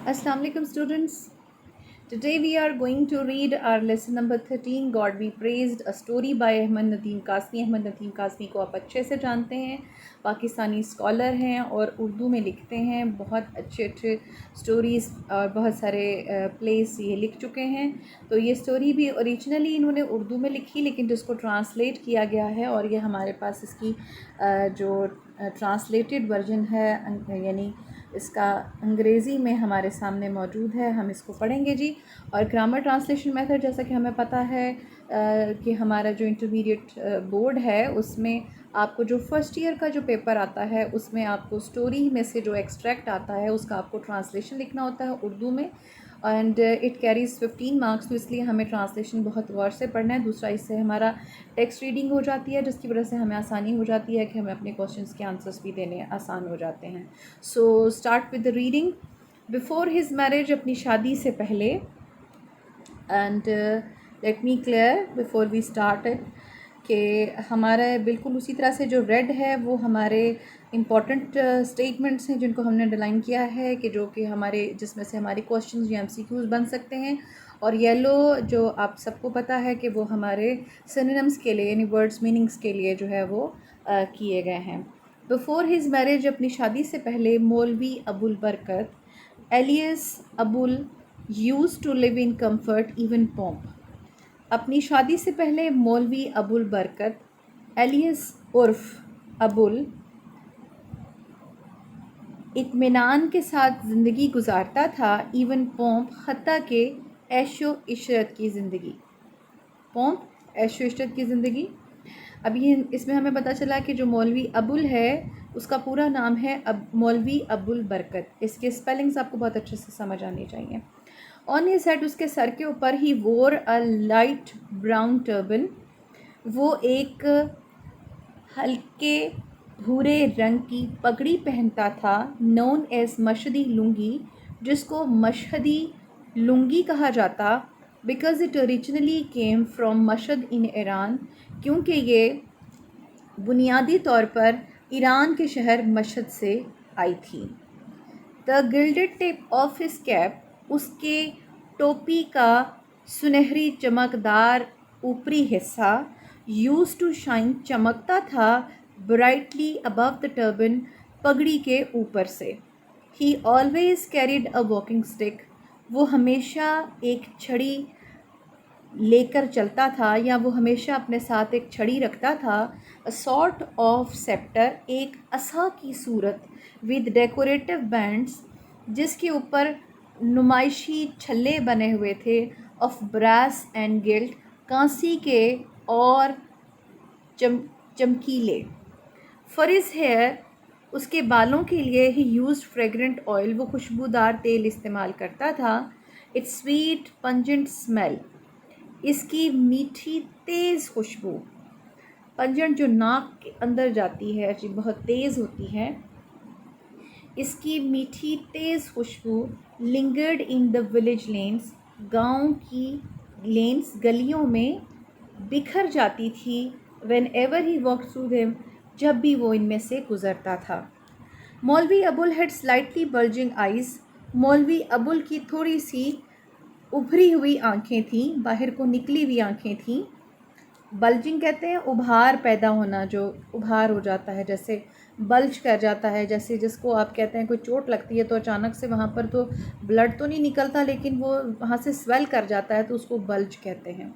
Assalamu alaikum students. Today we are going to read our lesson number 13 God Be Praised, a story by Ahmad Nadeem Kasmi. Ahmad Nadeem Qasmi کو آپ اچھے سے جانتے ہیں، Pakistani scholar ہیں اور اردو میں لکھتے ہیں، بہت اچھے سٹوریز اور بہت سارے پلیز یہ لکھ چکے ہیں۔ تو یہ سٹوری بھی اوریجنلی انہوں نے اردو میں لکھی، لیکن جس کو ٹرانسلیٹ کیا گیا ہے اور یہ ہمارے پاس اس کی جو ٹرانسلیٹڈ ورژن ہے، یعنی اس کا انگریزی میں ہمارے سامنے موجود ہے، ہم اس کو پڑھیں گے جی۔ اور گرامر ٹرانسلیشن میتھڈ جیسا کہ ہمیں پتہ ہے کہ ہمارا جو انٹرمیڈیٹ بورڈ ہے اس میں آپ کو جو فرسٹ ایئر کا جو پیپر آتا ہے اس میں آپ کو سٹوری میں سے جو ایکسٹریکٹ آتا ہے اس کا آپ کو ٹرانسلیشن لکھنا ہوتا ہے اردو میں، اینڈ اٹ کیریز 15 مارکس، تو اس لیے ہمیں ٹرانسلیشن بہت غور سے پڑھنا ہے۔ دوسرا، اس سے ہمارا ٹیکسٹ ریڈنگ ہو جاتی ہے، جس کی وجہ سے ہمیں آسانی ہو جاتی ہے کہ ہمیں اپنے کوشچنس کے آنسرس بھی دینے آسان ہو جاتے ہیں۔ So start with the reading. Before his marriage, اپنی شادی سے پہلے، and let me clear before we start کہ ہمارا بالکل اسی طرح سے جو ریڈ ہے وہ ہمارے امپورٹنٹ اسٹیٹمنٹس ہیں جن کو ہم نے انڈرلائن کیا ہے، کہ جو کہ ہمارے جس میں سے ہماری کوشچنز یا MCQs بن سکتے ہیں، اور یلو جو آپ سب کو پتہ ہے کہ وہ ہمارے سینونمز کے لیے یعنی ورڈز میننگز کے لیے جو ہے وہ کیے گئے ہیں۔ بفور ہز میرج، اپنی شادی سے پہلے، مولوی ابو البرکت alias ابول used to live in comfort even pomp۔ اپنی شادی سے پہلے مولوی ابو البرکت ایلیس عرف ابول اطمینان کے ساتھ زندگی گزارتا تھا، ایون پومپ، حتیٰ کہ عیش و عشرت کی زندگی۔ پومپ، عیش و عشرت کی زندگی۔ اب یہ اس میں ہمیں پتہ چلا کہ جو مولوی ابول ہے اس کا پورا نام ہے مولوی ابو البرکت۔ اس کے سپیلنگز آپ کو بہت اچھے سے سمجھ آنی چاہیے۔ آن ہز ہیڈ، اس کے سر کے اوپر، ہی وور اے لائٹ براؤن ٹربن، وہ ایک ہلکے بھورے رنگ کی پگڑی پہنتا تھا، نون ایز مشہدی لنگی، جس کو مشہدی لنگی کہا جاتا، because it originally came from Mashhad in Iran, کیونکہ یہ بنیادی طور پر ایران کے شہر مشہد سے آئی تھی۔ دا گلڈڈ ٹپ آف ہز کیپ، اس کے ٹوپی کا سنہری چمکدار اوپری حصہ، یوز ٹو شائن، چمکتا تھا، برائٹلی ابو دا ٹربن، پگڑی کے اوپر سے۔ He always carried a walking stick, وہ ہمیشہ ایک چھڑی لے کر چلتا تھا، یا وہ ہمیشہ اپنے ساتھ ایک چھڑی رکھتا تھا، a sort of scepter، ایک عصا کی صورت، with decorative bands، جس کے اوپر نمائشی چھلے بنے ہوئے تھے، of brass and gilt، کانسی کے اور چمکیلے۔ for his hair، اس کے بالوں کے لیے، he used fragrant oil، وہ خوشبودار تیل استعمال کرتا تھا، its sweet pungent smell، اس کی میٹھی تیز خوشبو، پنجنٹ جو ناک کے اندر جاتی ہے جو بہت تیز ہوتی ہے، اس کی میٹھی تیز خوشبو، لنگرڈ ان دا ولیج لینس، گاؤں کی لینس گلیوں میں بکھر جاتی تھی، when ever he walk through them, جب بھی وہ ان میں سے گزرتا تھا۔ مولوی ابول ہیڈ سلائٹلی بلجنگ آئیز، مولوی ابول کی تھوڑی سی ابھری ہوئی آنکھیں تھیں، باہر کو نکلی ہوئی آنکھیں تھیں۔ بلجنگ کہتے ہیں ابھار پیدا ہونا، جو ابھار ہو جاتا ہے، جیسے بلج کر جاتا ہے، جیسے جس کو آپ کہتے ہیں کوئی چوٹ لگتی ہے تو اچانک سے وہاں پر تو بلڈ تو نہیں نکلتا لیکن وہ وہاں سے سویل کر جاتا ہے، تو اس کو بلج کہتے ہیں۔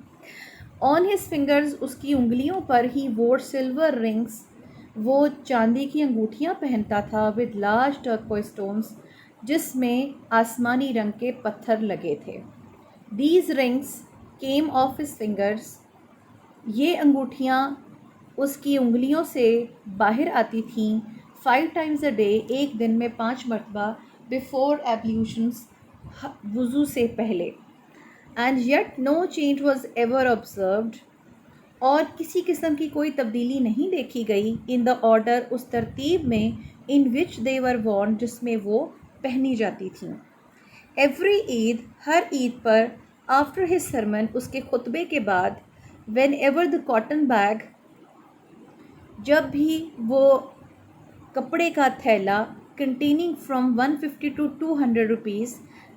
آن ہز فنگرز، اس کی انگلیوں پر، ہی وور سلور رنگس، وہ چاندی کی انگوٹھیاں پہنتا تھا، ود لارج ٹرکوائز اسٹونس، جس میں آسمانی رنگ کے پتھر لگے تھے۔ These rings came of his fingers, یہ انگوٹھیاں اس کی انگلیوں سے باہر آتی تھیں، 5 times a day، ایک دن میں 5 مرتبہ، before ablutions، وضو سے پہلے، and yet no change was ever observed، اور کسی قسم کی کوئی تبدیلی نہیں دیکھی گئی، in the order، اس ترتیب میں، in which they were worn، جس میں وہ پہنی جاتی تھیں۔ ایوری عید، ہر عید پر، آفٹر ہز سرمن، اس کے خطبے کے بعد، whenever the cotton bag, جب بھی وہ کپڑے کا تھیلا، containing from 150 to 200 rupees,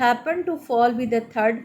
happened to fall with a thud,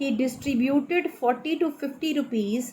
He distributed 40 to 50 rupees,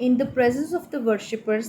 In the presence of the worshippers,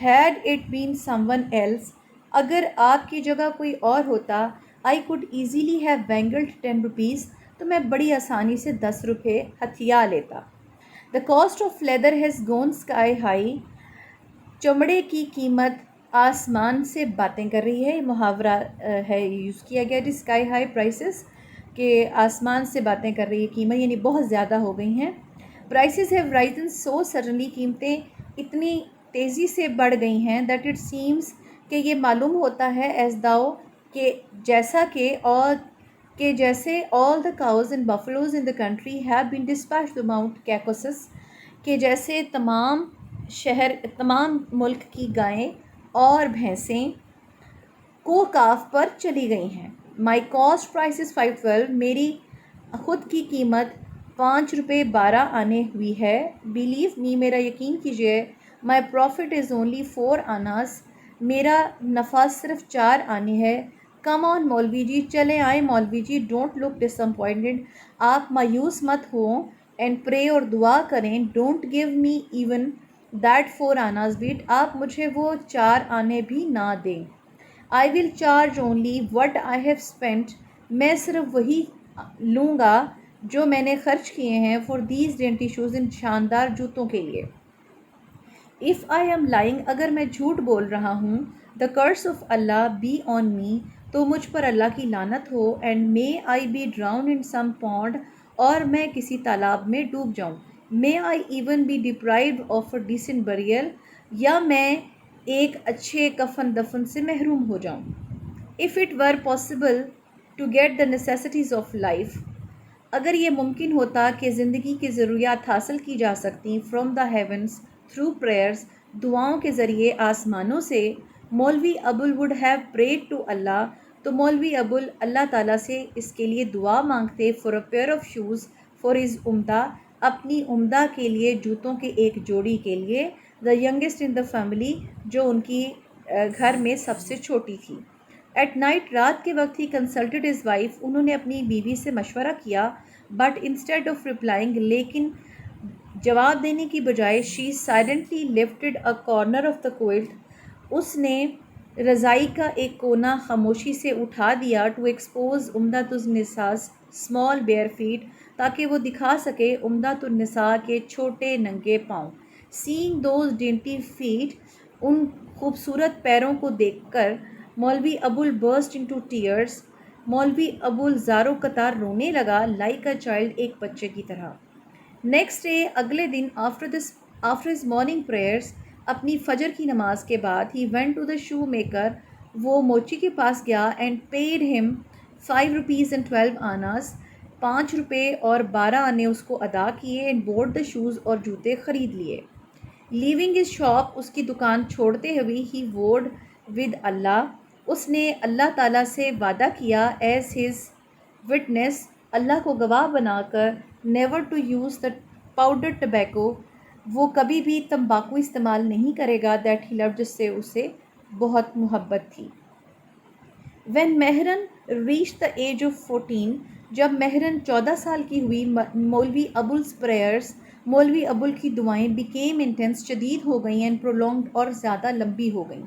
Had it been someone else, اگر آپ کی جگہ کوئی اور ہوتا, I could easily have wangled 10 rupees, تو میں بڑی آسانی سے 10 روپے ہتھیا لیتا. The cost of leather has gone sky high. چمڑے کی قیمت آسمان سے باتیں کر رہی ہے. یہ محاورہ ہے یوز کیا گیا جی, اسکائی ہائی پرائسز, کہ آسمان سے باتیں کر رہی ہے قیمت, یعنی بہت زیادہ ہو گئی ہیں. Prices have Ryzen so suddenly, قیمتیں اتنی تیزی سے بڑھ گئی ہیں, دیٹ اٹ سیمز, کہ یہ معلوم ہوتا ہے, ایز داؤ, کہ جیسا کہ جیسے all the cows and buffaloes in the country have been dispatched to Mount Caucasus, کہ جیسے تمام ملک کی گائیں اور بھینسیں کوکاف پر چلی گئی ہیں. My cost price is 512, میری خود کی قیمت 5 روپے 12 آنے ہوئی ہے. Believe me, میرا یقین کیجیے. My profit is only 4 annas, میرا نفع صرف 4 آنے ہے. Come on مولوی جی, چلے آئیں مولوی جی. Don't look disappointed, آپ مایوس مت ہوں. And pray, اور دعا کریں. Don't give me even that 4 annas bit, آپ مجھے وہ 4 آنے بھی نہ دیں. I will charge only what I have spent, میں صرف وہی لوں گا جو میں نے خرچ کیے ہیں. For these dainty shoes, ان شاندار جوتوں کے لیے. If I am lying, اگر میں جھوٹ بول رہا ہوں, the curse of Allah be on me, تو مجھ پر اللہ کی لعنت ہو. And may I be drowned in some pond, اور میں کسی تالاب میں ڈوب جاؤں. May I even be deprived of a decent burial, یا میں ایک اچھے کفن دفن سے محروم ہو جاؤں. If it were possible to get the necessities of life, اگر یہ ممکن ہوتا کہ زندگی کی ضروریات حاصل کی جا سکتیں, from the heavens through prayers, دعاؤں کے ذریعے آسمانوں سے, Maulvi ابول would have prayed to Allah, تو مولوی ابول اللہ تعالیٰ سے اس کے لیے دعا مانگتے. For a pair of shoes for his عمدہ, اپنی عمدہ کے لیے جوتوں کے ایک جوڑی کے لیے. The youngest in the family, جو ان کی گھر میں سب سے چھوٹی تھی. At night, رات کے وقت, he consulted his wife, انہوں نے اپنی بیوی سے مشورہ کیا. But instead of replying, لیکن جواب دینے کی بجائے, she silently lifted a corner of the quilt, اس نے رضائی کا ایک کونا خاموشی سے اٹھا دیا. To expose عمدۃ النساء small bare feet, تاکہ وہ دکھا سکے عمدۃ النساء کے چھوٹے ننگے پاؤں. Seeing those dainty feet, ان خوبصورت پیروں کو دیکھ کر, مولوی ابول burst into tears, مولوی ابول زارو قطار رونے لگا. Like a child, ایک بچے کی طرح. Next day, اگلے دن, after his morning prayers, اپنی فجر کی نماز کے بعد, he went to the shoemaker, وہ موچی کے پاس گیا. And paid him 5 rupees and 12 annas, 5 روپے اور 12 آنے اس کو ادا کیے. And bought the shoes, اور جوتے خرید لیے. Leaving his shop, اس کی دکان چھوڑتے ہوئے, he vowed with Allah, اس نے اللہ تعالیٰ سے وعدہ کیا. As his witness, اللہ کو گواہ بنا کر, never to use the powdered tobacco, وہ کبھی بھی تمباکو استعمال نہیں کرے گا. That he loved, جس سے اسے بہت محبت تھی. When Mehran reached the age of 14, جب مہرن 14 سال کی ہوئی, مولوی ابول's prayers, مولوی ابول کی دعائیں, became intense, شدید ہو گئیں. And prolonged, اور زیادہ لمبی ہو گئیں.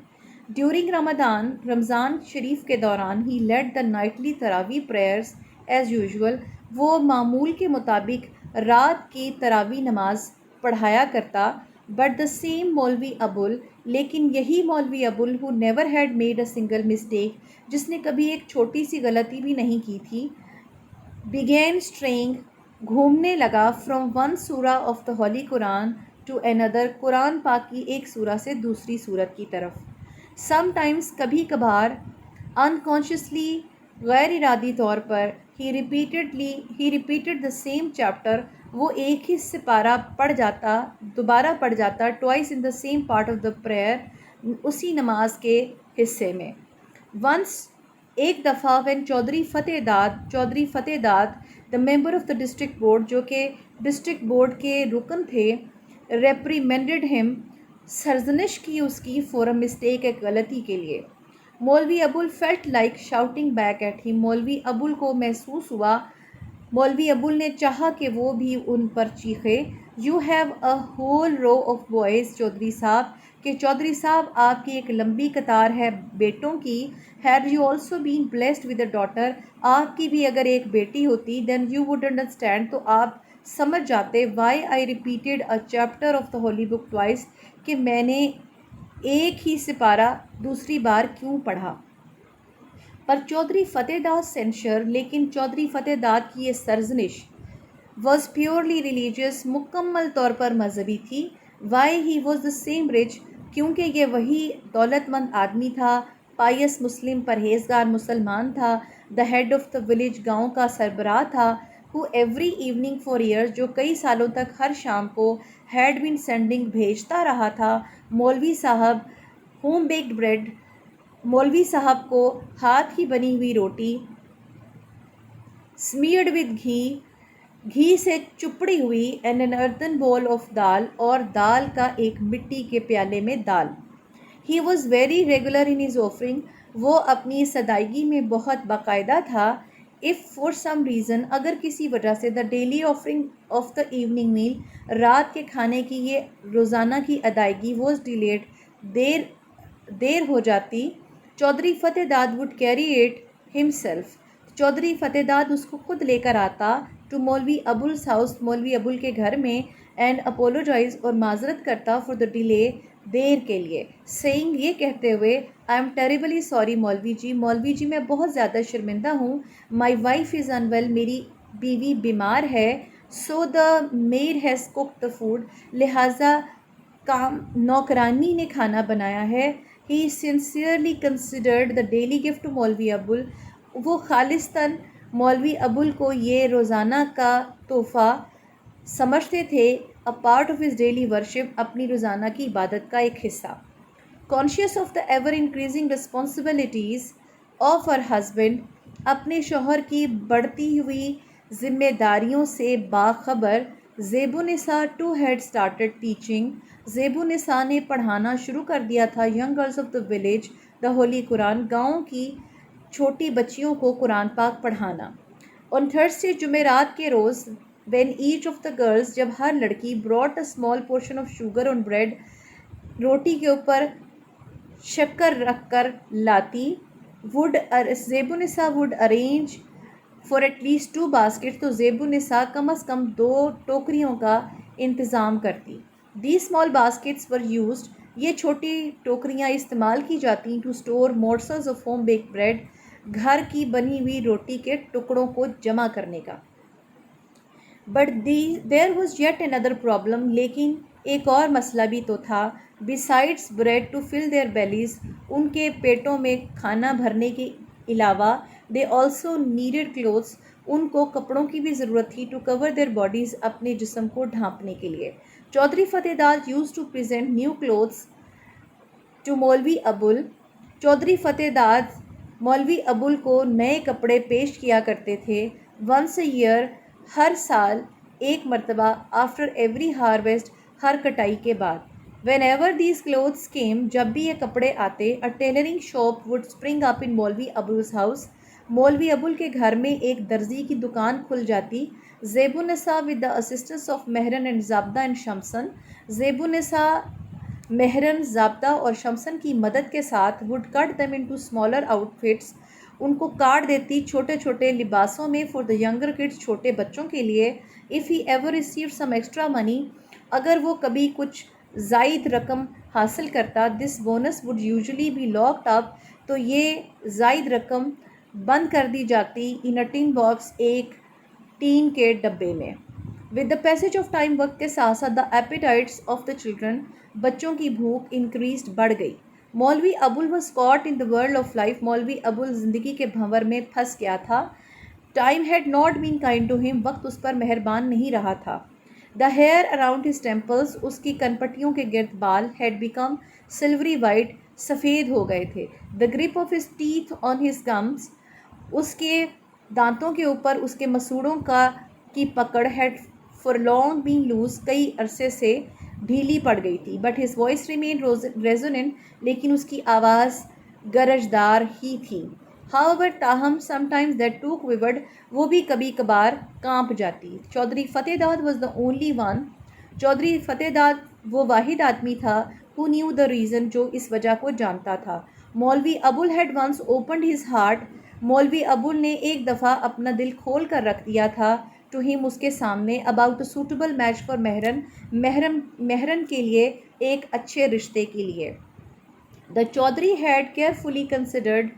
During رمضان شریف کے دوران, he led the nightly تراویح prayers as usual, وہ معمول کے مطابق رات کی تراویح نماز پڑھایا کرتا. But the same مولوی ابول, لیکن یہی مولوی ابول, who never had made a single mistake, جس نے کبھی ایک چھوٹی سی غلطی بھی نہیں کی تھی, began straying, گھومنے لگا, from one surah of the Holy Quran to another, قرآن پاک کی ایک سورہ سے دوسری سورت کی طرف. Sometimes, کبھی کبھار, unconsciously, غیر ارادی طور پر, he repeated the same chapter, وہ ایک ہی سپارہ دوبارہ پڑھ جاتا. Twice in the same part of the prayer, اسی نماز کے حصے میں. Once, ایک دفعہ, when چودھری فتح داد, the member of the district board, جو کہ ڈسٹرکٹ بورڈ کے رکن تھے, reprimanded him, سرزنش کی اس کی, for a mistake, ایک غلطی کے لیے. مولوی ابول felt like shouting back at him, مولوی ابول کو محسوس ہوا, مولوی ابول نے چاہا کہ وہ بھی ان پر چیخے. You have a whole row of boys, Chaudhry صاحب, کہ چودھری صاحب آپ کی ایک لمبی قطار ہے بیٹوں کی. Had you also been blessed with a daughter, آپ کی بھی اگر ایک بیٹی ہوتی, then you would understand, تو آپ سمجھ جاتے, why I repeated a chapter of the holy book twice, کہ میں نے ایک ہی سپارہ دوسری بار کیوں پڑھا. پر چودھری فتح داد سینشر, لیکن چودھری فتح داد کی یہ سرزنش was purely religious, مکمل طور پر مذہبی تھی. Why he was the same rich, کیونکہ یہ وہی دولت مند آدمی تھا, pious مسلم, پرہیزگار مسلمان تھا, the head of the village, گاؤں کا سربراہ تھا, who every evening for years, جو کئی سالوں تک ہر شام کو had been sending, بھیجتا رہا تھا, مولوی صاحب home baked bread, مولوی صاحب کو ہاتھ کی بنی ہوئی روٹی, smeared with ghee, گھی سے چپڑی ہوئی, and an earthen bowl of دال, اور دال کا ایک مٹی کے پیالے میں دال. He was very regular in his offering, وہ اپنی اس ادائیگی میں بہت باقاعدہ تھا. If for some reason, اگر کسی وجہ سے, the daily offering of the evening meal, رات کے کھانے کی یہ روزانہ کی ادائیگی was delayed, دیر ہو جاتی, چودھری فتح داد would carry it himself, Chaudhry فتح داد اس کو خود لے کر آتا ٹو مولوی ابوال's house, مولوی ابول کے گھر میں, اینڈ اپولوجائز, اور معذرت کرتا فار دا ڈیلے, دیر کے لیے, سیئنگ, یہ کہتے ہوئے, آئی ایم ٹیریبلی سوری مولوی جی, مولوی جی میں بہت زیادہ شرمندہ ہوں, مائی وائف از انویل, میری بیوی بیمار ہے, so the maid has cooked the food, لہٰذا نوکرانی نے کھانا بنایا ہے. He sincerely considered the daily gift to Maulvi Abul, وہ خالصتاً مولوی ابول کو یہ روزانہ کا تحفہ سمجھتے تھے, a part of his daily worship, اپنی روزانہ کی عبادت کا ایک حصہ. Conscious of the ever increasing responsibilities of her husband, اپنے شوہر کی بڑھتی ہوئی ذمہ داریوں سے باخبر, زیب النساء too had started teaching, زیب النساء نے پڑھانا شروع کر دیا تھا young girls of the village the holy Quran, گاؤں کی چھوٹی بچیوں کو قرآن پاک پڑھانا. On Thursday, جمعرات کے روز, when each of the girls, جب ہر لڑکی, brought a small portion of sugar on bread, روٹی کے اوپر شکر رکھ کر لاتی, زیب النساء would arrange for at least 2 baskets, تو زیب النساء کم از کم 2 ٹوکریوں کا انتظام کرتی. These small baskets were used, یہ چھوٹی ٹوکریاں استعمال کی جاتی, to store morsels of home baked bread, گھر کی بنی ہوئی روٹی کے ٹکڑوں کو جمع کرنے کا. But there was yet another problem, لیکن ایک اور مسئلہ بھی تو تھا. Besides bread to fill their bellies, ان کے پیٹوں میں کھانا بھرنے کے علاوہ, they also needed clothes, ان کو کپڑوں کی بھی ضرورت تھی, to cover their bodies, اپنے جسم کو ڈھانپنے کے لیے. چودھری فتح داد used to present new clothes to مولوی ابول, چودھری فتح داد مولوی ابول کو نئے کپڑے پیش کیا کرتے تھے. once a year, ہر سال ایک مرتبہ, after every harvest, ہر کٹائی کے بعد. whenever these clothes came, جب بھی یہ کپڑے آتے, a tailoring shop would spring up in مولوی ابول's house, مولوی ابول کے گھر میں ایک درزی کی دکان کھل جاتی. زیب النساء with the assistance of مہرن and زابدہ and شمسن, زیب النساء مہرن, زابدہ اور شمسن کی مدد کے ساتھ, would cut them into smaller outfits, ان کو کاٹ دیتی چھوٹے چھوٹے لباسوں میں, for the younger kids, چھوٹے بچوں کے لیے. if he ever received some extra money, اگر وہ کبھی کچھ زائد رقم حاصل کرتا, this bonus would usually be locked up, تو یہ زائد رقم بند کر دی جاتی, in a tin box, ایک ٹین کے ڈبے میں. with the passage of time, وقت کے ساتھ ساتھ, the appetites of the children, بچوں کی بھوک increased, بڑھ گئی. مولوی ابول was caught in the whirl of life, مولوی ابول زندگی کے بھنور میں پھنس گیا تھا. time had not been kind to him, وقت اس پر مہربان نہیں رہا تھا. the hair around his temples, اس کی کنپٹیوں کے گرد بال, had become silvery white, سفید ہو گئے تھے. the grip of his teeth on his gums, اس کے دانتوں کے اوپر اس کے مسوڑوں کی پکڑ, had for long been loose, کئی عرصے سے ڈھیلی پڑ گئی تھی. but his voice remained resonant, لیکن اس کی آواز گرجدار ہی تھی. however, تاہم, sometimes that too quivered, وہ بھی کبھی کبھار کانپ جاتی. چودھری فتح داد was the only one, Chaudhry فتح داد وہ واحد آدمی تھا, who knew the reason, جو اس وجہ کو جانتا تھا. مولوی ابول had once opened his heart. مولوی ابول نے ایک دفعہ اپنا دل کھول کر رکھ دیا تھا to him اس کے سامنے about a suitable match for مہرن کے لیے ایک اچھے رشتے کے لیے. The Chaudhary had carefully considered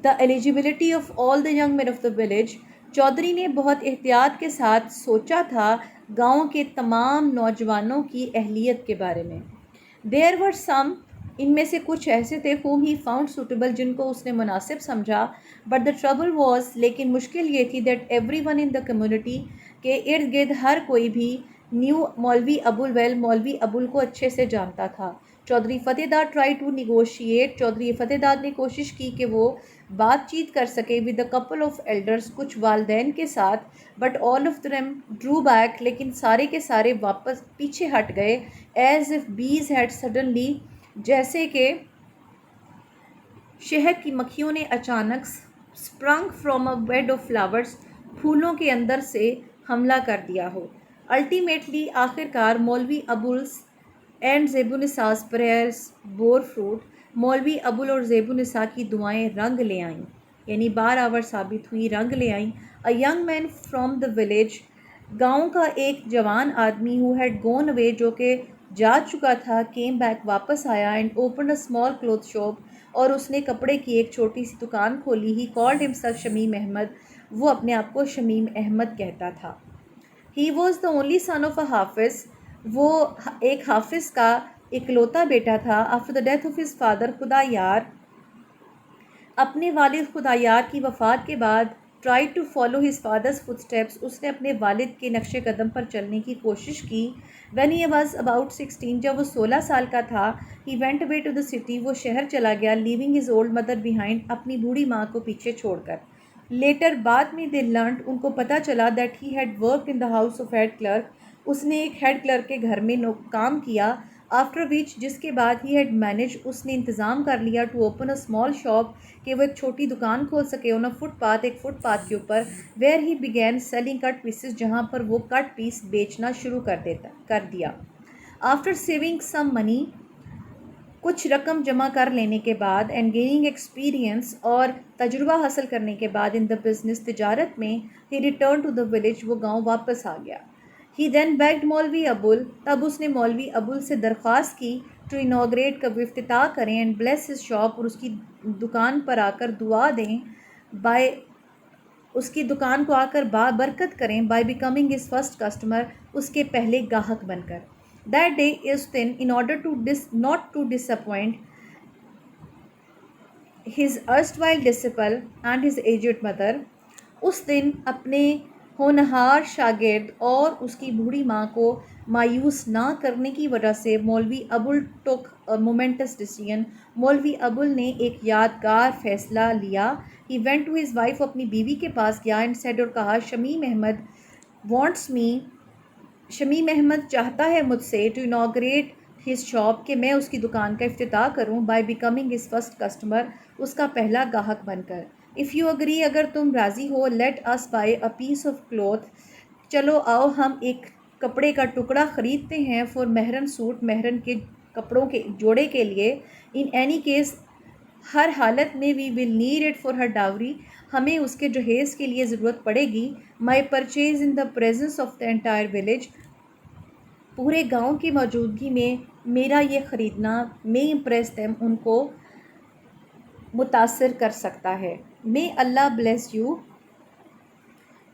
the eligibility of all the young men of the village. Chaudhry نے بہت احتیاط کے ساتھ سوچا تھا گاؤں کے تمام نوجوانوں کی اہلیت کے بارے میں. There were some, ان میں سے کچھ ایسے تھے whom he found suitable, جن کو اس نے مناسب سمجھا. But the trouble was, لیکن مشکل یہ تھی that everyone in the community کے ارد گرد ہر کوئی بھی knew مولوی ابول well, مولوی ابول کو اچھے سے جانتا تھا. چودھری فتح دار try to negotiate. چودھری فتح دار نے کوشش کی کہ وہ بات چیت کر سکے with a couple of elders, کچھ والدین کے ساتھ. But all of them drew back, لیکن سارے کے سارے واپس پیچھے ہٹ گئے. As if bees had suddenly, جیسے کہ شہد کی مکھیوں نے اچانک sprung from a bed of flowers, پھولوں کے اندر سے حملہ کر دیا ہو. Ultimately, آخر کار مولوی ابول's and زیب النساء's prayers bore fruit. مولوی ابول اور زیب النساء کی دعائیں رنگ لے آئیں، یعنی بارآور ثابت ہوئی، رنگ لے آئیں. A young man from the village, گاؤں کا ایک جوان آدمی who had gone away، جو کہ جا چکا تھا، came back، واپس آیا and opened a small cloth shop، اور اس نے کپڑے کی ایک چھوٹی سی دکان کھولی. He called himself Shamim Ahmad, وہ اپنے آپ کو شمیم احمد کہتا تھا. He was the only son of a حافظ، وہ ایک حافظ کا اکلوتا بیٹا تھا. After the death of his father، خدا یار، اپنے والد خدا یار کی وفات کے بعد tried to follow his father's footsteps، اس نے اپنے والد کے نقش قدم پر چلنے کی کوشش کی. When he was about 16، جب وہ 16 سال کا تھا، he went away to the city، وہ شہر چلا گیا. Leaving his old mother behind، اپنی بوڑھی ماں کو پیچھے چھوڑ کر. Later، بعد میں they learned، ان کو پتہ چلا that he had worked in the house of head clerk، اس نے ایک ہیڈ کلرک کے گھر میں کام کیا. After which، جس کے بعد he had managed، اس نے انتظام کر لیا to open a small shop، کہ وہ ایک چھوٹی دکان کھول سکے on a footpath، ایک فٹ پاتھ کے اوپر. where he began selling cut pieces، جہاں پر وہ کٹ پیس بیچنا شروع کر دیا. After saving some money، کچھ رقم جمع کر لینے کے بعد and gaining experience، اور تجربہ حاصل کرنے کے بعد in the business، تجارت میں he returned to the village، وہ گاؤں واپس آ گیا. He then begged مولوی ابول، تب اس نے مولوی ابول سے درخواست کی to inaugurate، کب افتتاح کریں and bless his shop، اور اس کی دکان پر آ کر دعا دیں اس کی دکان کو آ کر برکت کریں by becoming his first customer، اس کے پہلے گاہک بن کر. That day us then in order to not to disappoint his erstwhile disciple and his aged mother، اس دن اپنے ہونہار شاگرد اور اس کی بوڑھی ماں کو مایوس نہ کرنے کی وجہ سے Maulvi ابول took a momentous decision، مولوی ابول نے ایک یادگار فیصلہ لیا. He went to his wife، اپنی بیوی کے پاس گیا and said، اور کہا شمیم احمد wants me، شمیم احمد چاہتا ہے مجھ سے to inaugurate his shop، کہ میں اس کی دکان کا افتتاح کروں by becoming his first customer، اس کا پہلا گاہک بن کر. If you agree، اگر تم راضی ہو let us buy a piece of cloth، چلو آؤ ہم ایک کپڑے کا ٹکڑا خریدتے ہیں for مہرن سوٹ، مہرن کے کپڑوں کے جوڑے کے لیے. In any case، ہر حالت میں we will need it for her dowry، ہمیں اس کے جہیز کے لیے ضرورت پڑے گی. My purchase in the presence of the entire village، پورے گاؤں کی موجودگی میں میرا یہ خریدنا may impress them، ان کو متاثر کر سکتا ہے. May Allah bless you،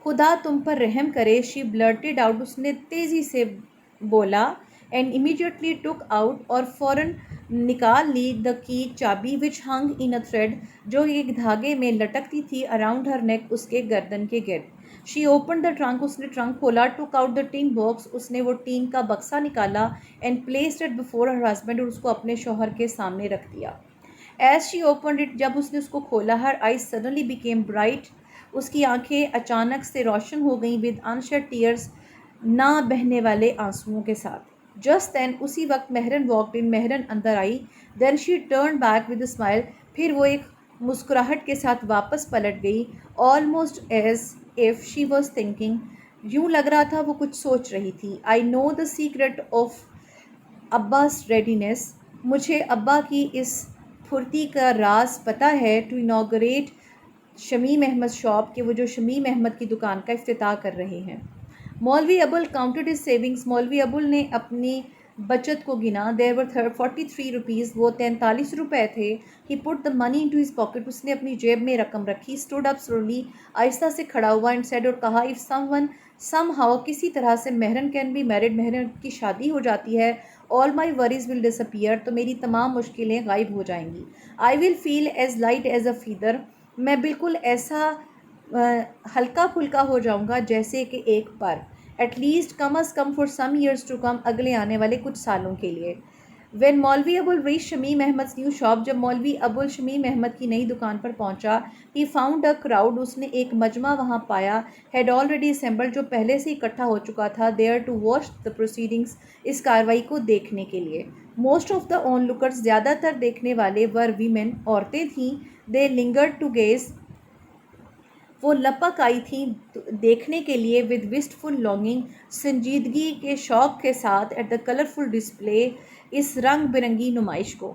خدا تم پر رحم کرے. She blurted out، اس نے تیزی سے بولا and immediately took out، اور فوراً نکال لی the key، چابی which hung in a thread، جو ایک دھاگے میں لٹکتی تھی around her neck، اس کے گردن کے گرد. She opened the trunk، اس نے ٹرنک کھولا. took out the tin box، اس نے وہ ٹین کا بکسا نکالا and placed it before her husband، اور اس کو اپنے شوہر کے سامنے رکھ دیا. As she opened it، جب اس نے اس کو کھولا her eyes suddenly became bright، اس کی آنکھیں اچانک سے روشن ہو گئیں with unshed tears، نہ بہنے والے آنسوؤں کے ساتھ. Just then، اسی وقت مہرن walked in، مہرن another I. Then she turned back with a smile، پھر وہ ایک مسکراہٹ کے ساتھ واپس پلٹ گئی. Almost as if she was thinking، یوں لگ رہا تھا وہ کچھ سوچ رہی تھی. I know the secret of ابا's readiness. مجھے ابا کی اس پھرتی کا راز پتہ ہے to inaugurate Shamim Ahmed shop کہ وہ جو شمیم احمد کی دکان کا افتتاح کر رہے ہیں. مولوی ابول کاؤنٹڈ ہز سیونگس. مولوی ابول نے اپنی بچت کو گنا. There were 43 rupees. وہ 43 روپے تھے. He put the money into his pocket. اس نے اپنی جیب میں رقم رکھی. Stood up slowly. آہستہ سے کھڑا ہوا. And said. اور کہا if someone somehow کسی طرح سے Mehrun can be married. Mehrun کی شادی ہو جاتی ہے. All my worries will disappear اپیئر. تو میری تمام مشکلیں غائب ہو جائیں گی. آئی ول feel as light as a feather. میں بالکل ایسا ہلکا پھلکا ہو جاؤں گا جیسے کہ ایک پر. ایٹ لیسٹ کم از کم for some years to come. اگلے آنے والے کچھ سالوں کے لیے. When Maulvi Abul reach Shamim Ahmed new shop. جب مولوی ابول شمیم احمد کی نئی دکان پر پہنچا. He found a crowd. اس نے ایک مجمع وہاں پایا. Had already assembled. جو پہلے سے اکٹھا ہو چکا تھا. There to watch the proceedings. اس کاروائی کو دیکھنے کے لیے. Most of the onlookers. زیادہ تر دیکھنے والے ور ویمن. عورتیں تھیں. They lingered to gaze. وہ لپک آئی تھیں دیکھنے کے لیے. With wistful longing. سنجیدگی کے شوق کے ساتھ. At the colourful display. اس رنگ برنگی نمائش کو.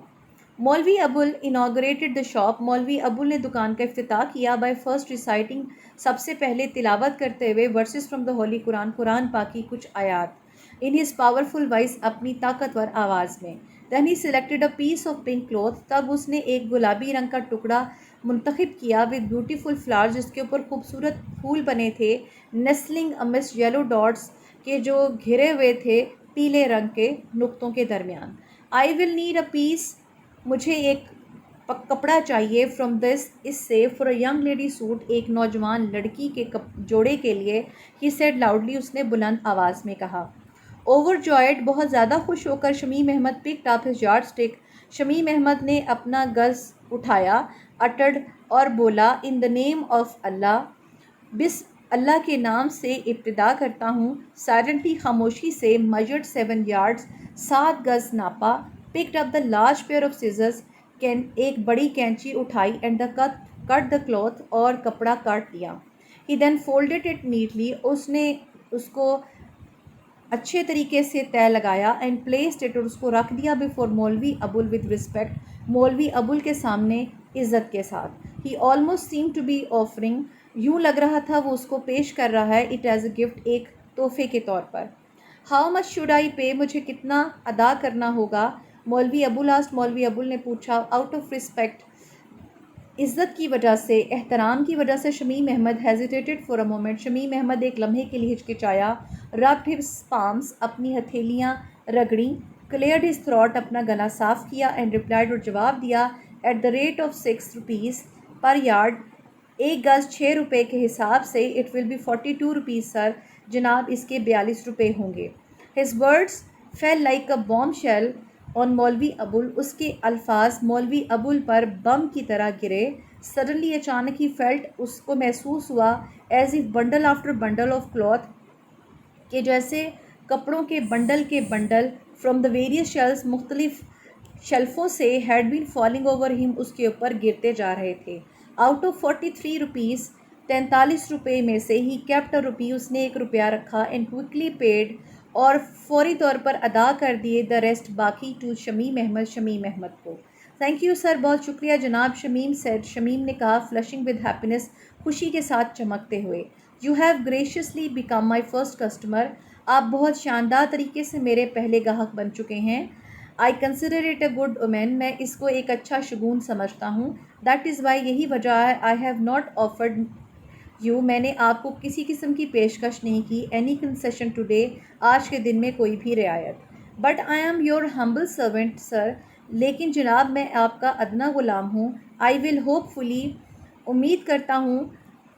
مولوی ابول انوگریٹڈ دا شاپ. مولوی ابول نے دکان کا افتتاح کیا. By first reciting. سب سے پہلے تلاوت کرتے ہوئے. Verses from the holy Quran. قرآن پاک کی کچھ آیات. In his powerful voice. اپنی طاقتور آواز میں. Then he selected a piece of pink cloth. تب اس نے ایک گلابی رنگ کا ٹکڑا منتخب کیا. With beautiful flowers. جس کے اوپر خوبصورت پھول بنے تھے. نیسلنگ امس یلو ڈاٹس. کے جو گھرے ہوئے تھے پیلے رنگ کے نقطوں کے درمیان. I will need a piece. مجھے ایک کپڑا چاہیے. From this. اس سے. For a young lady suit. ایک نوجوان لڑکی کے جوڑے کے لیے. He said loudly. اس نے بلند آواز میں کہا. Overjoyed. بہت زیادہ خوش ہو کر. Shamim Ahmed picked up his yardstick. Shamim Ahmed نے اپنا گز اٹھایا. اٹڈ. اور بولا. In the name of Allah. بس اللہ کے نام سے ابتدا کرتا ہوں. سائلنٹلی. خاموشی سے. Measured 7 yards. 7 گز ناپا. Picked up the large pair of scissors. ایک بڑی کینچی اٹھائی. And the cut the cloth. اور کپڑا کاٹ دیا. ہی دین فولڈڈ اٹ نیٹلی. اس نے اس کو اچھے طریقے سے طے لگایا. And placed it. اور اس کو رکھ دیا. بفور مولوی ابول ود رسپیکٹ. مولوی ابول کے سامنے عزت کے ساتھ. He almost seem to be offering. یوں لگ رہا تھا وہ اس کو پیش کر رہا ہے. It as a gift. ایک تحفے کے طور پر. ہاؤ مچ شوڈ آئی پے. مجھے کتنا ادا کرنا ہوگا. مولوی ابول آسکڈ. مولوی ابول نے پوچھا. Out of respect. عزت کی وجہ سے. احترام کی وجہ سے. Shamim Ahmed hesitated for a moment. Shamim Ahmed ایک لمحے کے لیے ہچکچایا. Rubbed his palms. اپنی ہتھیلیاں رگڑیں. Cleared his throat. اپنا گلا صاف کیا. And replied. اور جواب دیا. At the rate of 6 rupees per yard. ایک گز 6 روپے کے حساب سے. It will be 42 rupees sir. جناب اس کے 42 روپے ہوں گے. His words fell like a bombshell on Maulvi Abul. اس کے الفاظ مولوی ابول پر بم کی طرح گرے. سڈنلی. اچانک. He felt. اس کو محسوس ہوا. As if bundle after bundle of cloth. کہ جیسے کپڑوں کے بنڈل فرام دا ویریس شیلفز. مختلف شیلفوں سے. ہیڈ بین فالنگ اوور ہم. اس کے اوپر گرتے جا رہے تھے. Out of 43 rupees. 43 روپے میں سے. ہی کیپٹ اے روپی. اس نے 1 روپیہ رکھا. And quickly paid. اور فوری طور پر ادا کر دیے. The rest. باقی. ٹو شمیم احمد. شمیم احمد کو. Thank you sir. بہت شکریہ جناب. شمیم سیڈ. شمیم نے کہا. Flushing with happiness. خوشی کے ساتھ چمکتے ہوئے. You have graciously become my first customer. آپ بہت شاندار طریقے سے میرے پہلے گاہک بن چکے ہیں. I consider it a good Oman. میں اس کو ایک اچھا شگون سمجھتا ہوں. That is why. یہی وجہ ہے. I have not offered you. میں نے آپ کو کسی قسم کی پیشکش نہیں کی. Any concession today. آج کے دن میں کوئی بھی رعایت. But I am your humble servant sir. لیکن جناب میں آپ کا ادنا غلام ہوں. I will hopefully. امید کرتا ہوں.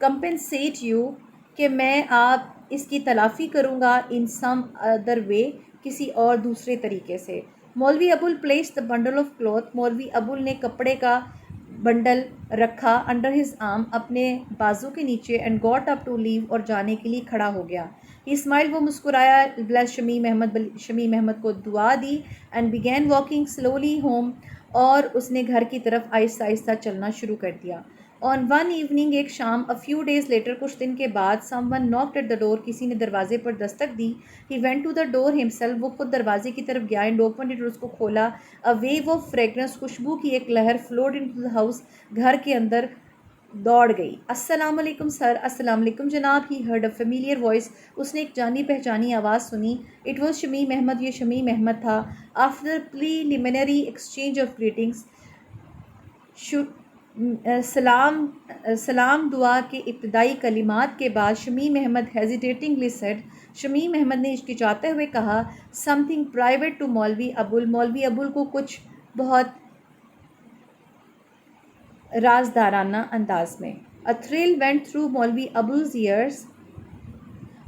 Compensate you. کہ میں آپ اس کی تلافی کروں گا. ان سم ادر وے. کسی اور دوسرے طریقے سے. Maulvi Abul place the bundle of cloth. Maulvi Abul نے کپڑے کا بنڈل رکھا. Under his arm. اپنے بازو کے نیچے. And got up to leave. اور جانے کے لیے کھڑا ہو گیا. He smile. وہ مسکرایا. بلیس شمیم احمد. شمیم احمد کو دعا دی. And begin walking slowly home. اور اس نے گھر کی طرف آہستہ آہستہ چلنا شروع کر دیا. آن ون ایوننگ ایک شام a few days later کچھ دن کے بعد someone knocked at the door کسی نے دروازے پر دستک دی. he went to the door himself وہ خود دروازے کی طرف گیا and opened it اور اس کو کھولا. a wave of fragrance خوشبو کی ایک لہر flowed into the house گھر کے اندر دوڑ گئی. السلام علیکم سر. السلام علیکم جناب. he heard a familiar voice اس نے ایک جانی پہچانی آواز سنی. it was شمیم احمد یہ شمیم احمد تھا. after preliminary exchange of greetings سلام دعا کے ابتدائی کلمات کے بعد شمیم احمد hesitatingly said شمیم احمد نے ہچکچاتے ہوئے کہا something private to مولوی ابول مولوی ابول کو کچھ بہت رازدارانہ انداز میں. a thrill went through مولوی ابول's ears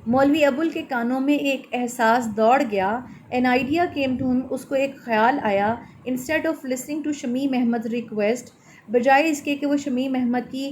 مولوی ابول کے کانوں میں ایک احساس دوڑ گیا. an idea came to him اس کو ایک خیال آیا. instead of listening to Shamim Ahmad request بجائے اس کے کہ وہ شمیم احمد کی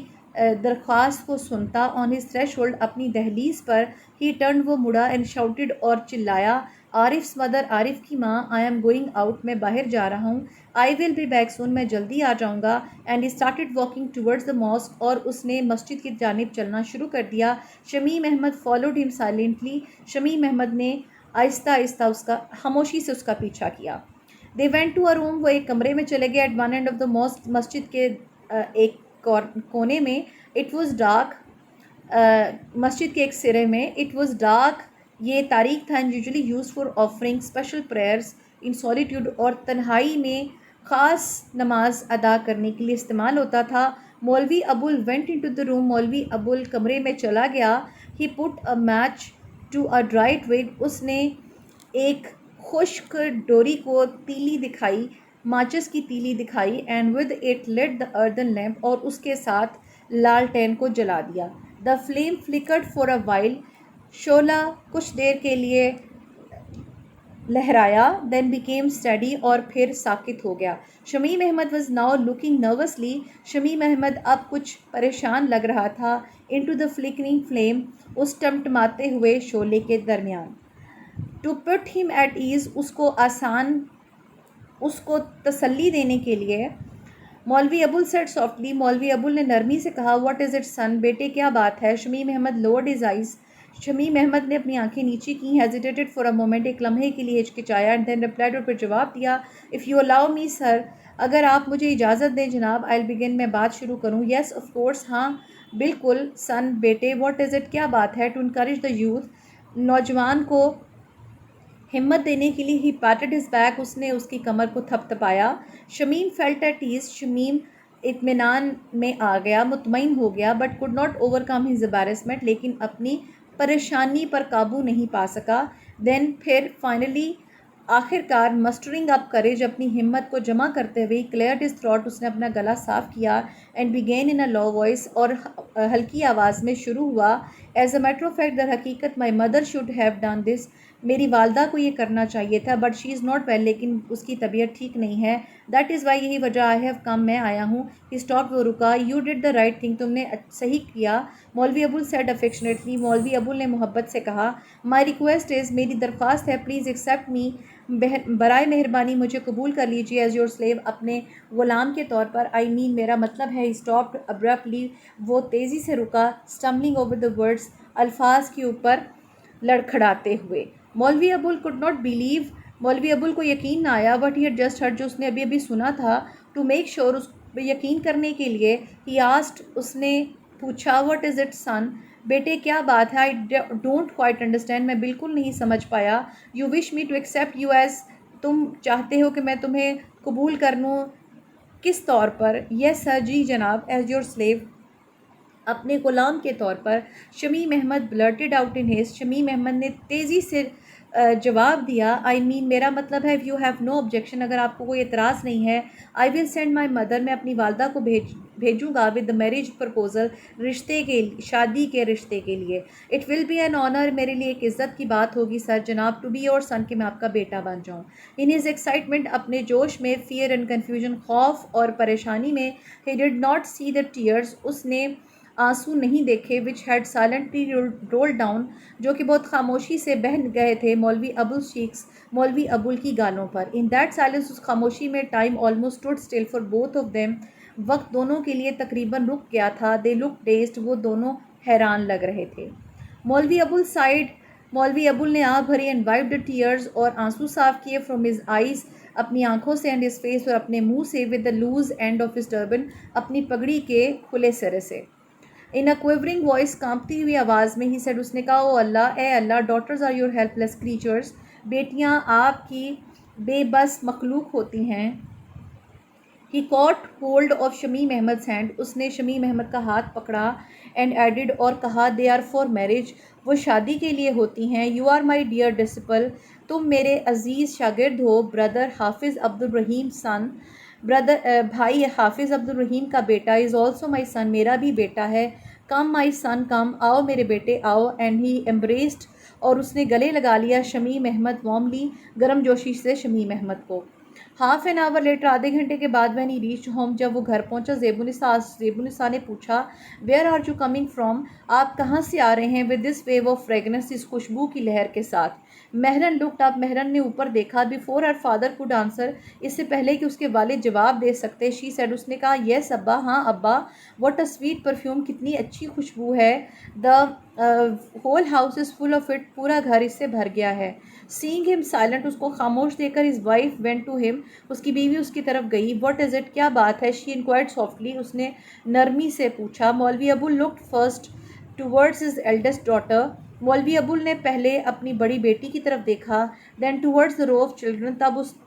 درخواست کو سنتا on his threshold اپنی دہلیز پر he turned وہ مڑا and shouted اور چلایا عارف's mother عارف کی ماں I am going out میں باہر جا رہا ہوں I will be back soon میں جلدی آ جاؤں گا. and he started walking towards the mosque اور اس نے مسجد کی جانب چلنا شروع کر دیا. Shamim Ahmad followed him silently Shamim Ahmed نے آہستہ آہستہ اس کا خاموشی سے اس کا پیچھا کیا. they went to a room وہ ایک کمرے میں چلے گئے at one end of the mosque مسجد کے ایک کونے میں. it was dark مسجد کے ایک سرے میں. it was dark یہ تاریخ تھا and usually used for offering special prayers in solitude اور تنہائی میں خاص نماز ادا کرنے کے لیے استعمال ہوتا تھا. مولوی ابول went into the room مولوی ابول کمرے میں چلا گیا. he put a match to a dry twig اس نے ایک خشک ڈوری کو تیلی دکھائی ماچس کی تیلی دکھائی and with it lit the earthen lamp اور اس کے ساتھ لالٹین کو جلا دیا. the flame flickered for a while شعلہ کچھ دیر کے لیے لہرایا then became steady اور پھر ساکت ہو گیا. Shamim Ahmad was now looking nervously Shamim Ahmad اب کچھ پریشان لگ رہا تھا into the flickering flame اس ٹمٹماتے ہوئے شعلے کے درمیان. to put him at ease اس کو تسلی دینے کے لیے مولوی ابول said softly مولوی ابول نے نرمی سے کہا what is it son بیٹے کیا بات ہے. Shamim Ahmad lowered his eyes Shamim Ahmed نے اپنی آنکھیں نیچی کی hesitated for a moment ایک لمحے کے لیے ہچکچایا and then replied اور پھر جواب دیا if you allow me sir اگر آپ مجھے اجازت دیں جناب I'll begin میں بات شروع کروں. yes of course ہاں بالکل son بیٹے what is it کیا بات ہے. to encourage the youth نوجوان کو ہمت دینے کے لیے he patted his back اس نے اس کی کمر کو تھپ تھپایا. Shamim felt at ease Shamim اطمینان میں آ گیا مطمئن ہو گیا but could not overcome his embarrassment لیکن اپنی پریشانی پر قابو نہیں پا سکا. then پھر finally آخر کار مسٹرنگ اپ courage اپنی ہمت کو جمع کرتے ہوئے cleared his throat اس نے اپنا گلا صاف کیا and began in a low voice اور ہلکی آواز میں شروع ہوا as a matter of fact در حقیقت my mother should have done this میری والدہ کو یہ کرنا چاہیے تھا but she is not well لیکن اس کی طبیعت ٹھیک نہیں ہے. that is why یہی وجہ I have come میں آیا ہوں. he stopped وہ رکا. you did the right thing تم نے صحیح کیا. مولوی ابول said affectionately مولوی ابول نے محبت سے کہا my request is میری درخواست ہے please accept me برائے مہربانی مجھے قبول کر لیجیے as your slave اپنے غلام کے طور پر. I mean میرا مطلب ہے. he stopped abruptly وہ تیزی سے رکا stumbling over the words الفاظ کے اوپر لڑکھڑاتے ہوئے. مولوی ابول could not believe مولوی ابول کو یقین نہ آیا what he had just heard جو اس نے ابھی ابھی سنا تھا. to make sure اس پہ یقین کرنے کے لیے he asked اس نے پوچھا what is it son بیٹے کیا بات ہے. I don't quite understand میں بالکل نہیں سمجھ پایا. you wish me to accept you as تم چاہتے ہو کہ میں تمہیں قبول کر لوں کس طور پر. yes sir جی جناب as your slave اپنے غلام کے طور پر. Shamim Ahmad blurted out in haste Shamim Ahmed نے تیزی سے جواب دیا I mean میرا مطلب ہے if you have no objection اگر آپ کو کوئی اعتراض نہیں ہے I will send my mother میں اپنی والدہ کو بھیجوں گا with the marriage proposal رشتے کے شادی کے رشتے کے لیے. it will be an honor میرے لیے ایک عزت کی بات ہوگی سر جناب to be your son کہ میں آپ کا بیٹا بن جاؤں. in his excitement اپنے جوش میں fear and confusion خوف اور پریشانی میں he did not see the tears اس نے آنسو نہیں دیکھے which had silently rolled down جو کہ بہت خاموشی سے بہہ گئے تھے مولوی ابول cheeks مولوی ابول کی گالوں پر. in that silence اس خاموشی میں time almost stood still for both of them وقت دونوں کے لیے تقریباً رک گیا تھا. دے لک ڈیزڈ. وہ دونوں حیران لگ رہے تھے. مولوی ابول سائڈ. مولوی ابول نے آنکھ بھری اینڈ وائپڈ the tears اور آنسو صاف کیے from his eyes اپنی آنکھوں سے and his face اور اپنے منہ سے with the loose end of his turban اپنی پگڑی کے کھلے سرے سے. In a quivering voice کانپتی ہوئی آواز میں he said. اس نے کہا او اللہ, اے اللہ, daughters are your helpless creatures. بیٹیاں آپ کی بے بس مخلوق ہوتی ہیں. He caught hold of Shamim احمد's hand. اس نے شمیم احمد کا ہاتھ پکڑا and added اور کہا they are for marriage. وہ شادی کے لیے ہوتی ہیں. You are my dear disciple. تم میرے عزیز شاگرد ہو. Brother حافظ عبد الرحیم son. بھائی حافظ عبد الرحیم کا بیٹا is also my son. میرا بھی بیٹا ہے. Come my son come. آؤ میرے بیٹے آؤ. And he embraced اور اس نے گلے لگا لیا شمیم احمد warmly گرم جوشی سے شمیم احمد کو. ہاف این آور لیٹر آدھے گھنٹے کے بعد when he reached home جب وہ گھر پہنچا زیب النساء نے پوچھا where are you coming from. آپ کہاں سے آ رہے ہیں. with this wave of fragrance. اس خوشبو کی لہر کے ساتھ. مہرن looked up. مہرن نے اوپر دیکھا. before her father could answer. اس سے پہلے کہ اس کے والد جواب دے سکتے. she said. اس نے کہا yes ابا. ہاں ابا. what a sweet perfume. کتنی اچھی خوشبو ہے. the whole house is full of it. پورا گھر اس سے بھر گیا ہے. seeing him silent. اس کو خاموش دیکھ کر his wife went to him. اس کی بیوی اس کی طرف گئی. what is it. کیا بات ہے. she inquired softly. اس نے نرمی سے پوچھا. مولوی ابو looked first towards his eldest daughter. مولوی ابول نے پہلے اپنی بڑی بیٹی کی طرف دیکھا. then towards the row of children.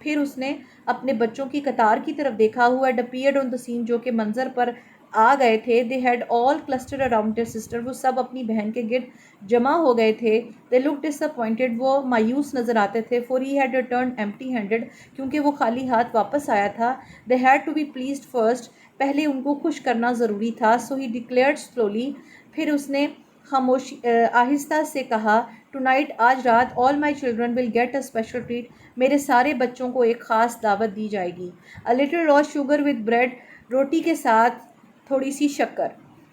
پھر اس نے اپنے بچوں کی قطار کی طرف دیکھا. who had appeared on the scene. جو کہ منظر پر آ گئے تھے. they had all clustered around their sister. وہ سب اپنی بہن کے گرد جمع ہو گئے تھے. they looked disappointed. وہ مایوس نظر آتے تھے. for he had returned empty handed. کیونکہ وہ خالی ہاتھ واپس آیا تھا. they had to be pleased first. پہلے ان کو خوش کرنا ضروری تھا. so he declared slowly. پھر اس نے آہستہ سے کہا. tonight. آج رات. all my children will get a special treat. میرے سارے بچوں کو ایک خاص دعوت دی جائے گی. a little raw sugar with bread. روٹی کے ساتھ تھوڑی سی شکر.